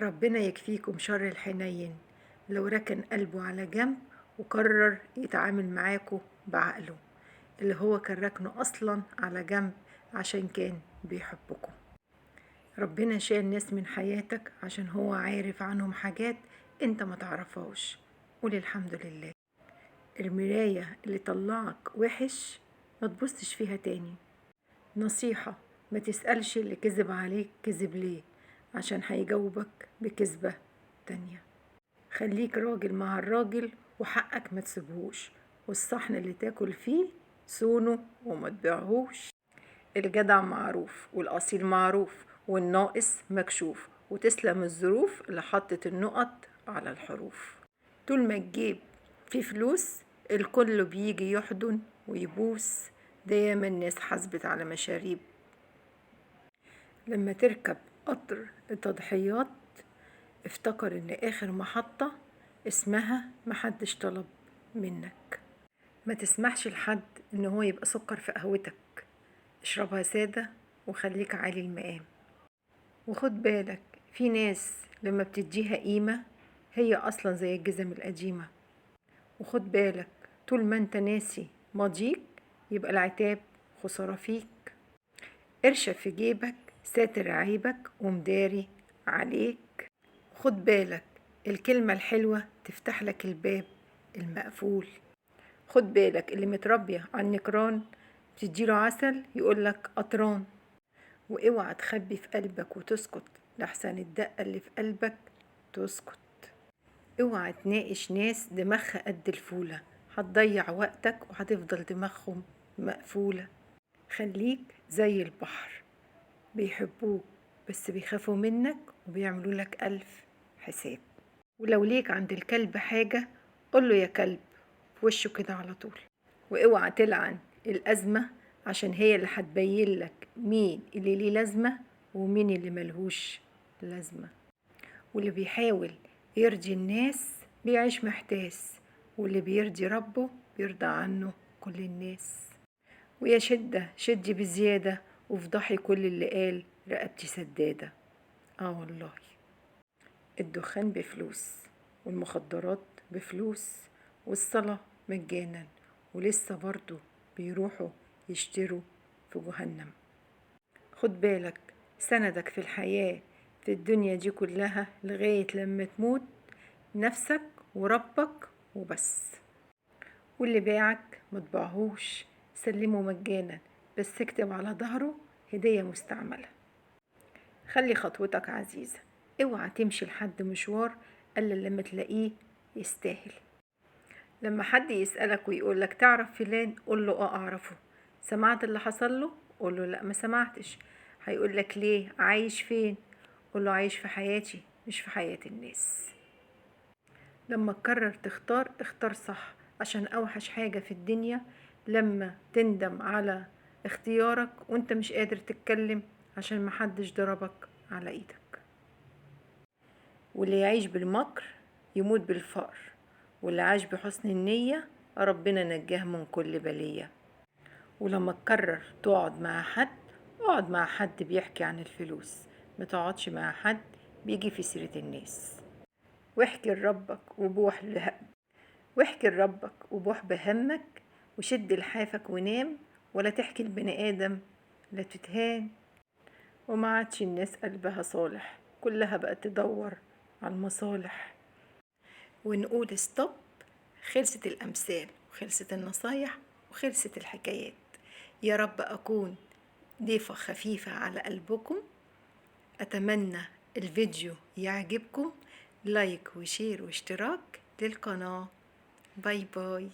ربنا يكفيكم شر الحنين لو ركن قلبه على جنب وقرر يتعامل معاكوا بعقله اللي هو كان ركنه أصلا على جنب عشان كان بيحبكم. ربنا شال ناس من حياتك عشان هو عارف عنهم حاجات انت ما تعرفهاش. قول الحمد لله. المراية اللي طلعك وحش ما تبصش فيها تاني. نصيحة: ما تسألش اللي كذب عليك كذب ليه، عشان هيجاوبك بكذبة تانية. خليك راجل مع الراجل وحقك ما تسيبهوش، والصحن اللي تاكل فيه صونه وما تبيعهوش. الجدع معروف والأصيل معروف والناقص مكشوف، وتسلم الظروف اللي حطت النقط على الحروف. طول ما تجيب في فلوس الكل بيجي يحضن ويبوس، دايما الناس حاسبت على مشاريب. لما تركب قطر التضحيات افتكر ان اخر محطة اسمها محدش طلب منك. ما تسمحش لحد ان هو يبقى سكر في قهوتك، اشربها سادة وخليك عالي المقام. وخد بالك في ناس لما بتديها قيمة هي اصلا زي الجزم القديمة. وخد بالك طول ما انت ناسي ماضيك يبقى العتاب خسارة فيك. قرشة في جيبك ساتر عيبك ومداري عليك. خد بالك الكلمة الحلوة تفتح لك الباب المقفول. خد بالك اللي متربية على النكران تديله عسل يقولك قطران. واوعى تخبي في قلبك وتسكت لحسن الدقة اللي في قلبك تسكت. اوعى تناقش ناس دماغها قد الفولة، هتضيع وقتك وهتفضل دماغهم مقفولة. خليك زي البحر، بيحبوك بس بيخافوا منك وبيعملوا لك ألف حساب. ولو ليك عند الكلب حاجة قوله يا كلب في وشه كده على طول. واوعى تلعن الأزمة عشان هي اللي هتبين لك مين اللي ليه لازمة ومين اللي ملهوش لازمة. واللي بيحاول يرضي الناس بيعيش محتاس، واللي بيرضي ربه بيرضى عنه كل الناس. ويا شدة شدي بزيادة وفضحي كل اللي قال رقبتي سدادة. والله الدخان بفلوس والمخدرات بفلوس والصلاة مجانا، ولسه برضو بيروحوا يشتروا في جهنم. خد بالك سندك في الحياة في الدنيا دي كلها لغاية لما تموت نفسك وربك وبس. واللي باعك متباعهوش، سلمه مجانا بس اكتب على ظهره هدية مستعملة. خلي خطوتك عزيزة، اوعى تمشي لحد مشوار الا لما تلاقيه يستاهل. لما حد يسألك ويقولك تعرف فلان قوله اعرفه. سمعت اللي حصل له؟ قوله لا ما سمعتش. هيقولك ليه؟ عايش فين؟ قوله عايش في حياتي مش في حياة الناس. لما تقرر تختار اختار صح، عشان اوحش حاجة في الدنيا لما تندم على اختيارك وانت مش قادر تتكلم عشان محدش ضربك على ايدك. واللي يعيش بالمكر يموت بالفقر، واللي عاش بحسن النية ربنا نجاه من كل بلية. ولما تقرر تقعد مع حد اقعد مع حد بيحكي عن الفلوس، ما تقعدش مع حد بيجي في سيرة الناس. واحكي لربك وبوح بهمك وشد لحافك ونام، ولا تحكي لبني آدم لا تتهان. وما عادش الناس قلبها صالح، كلها بقت تدور على المصالح. ونقول ستوب، خلصت الأمثال وخلصت النصايح وخلصت الحكايات. يا رب أكون ضيفة خفيفة على قلبكم. أتمنى الفيديو يعجبكم. لايك وشير واشتراك للقناة. باي باي.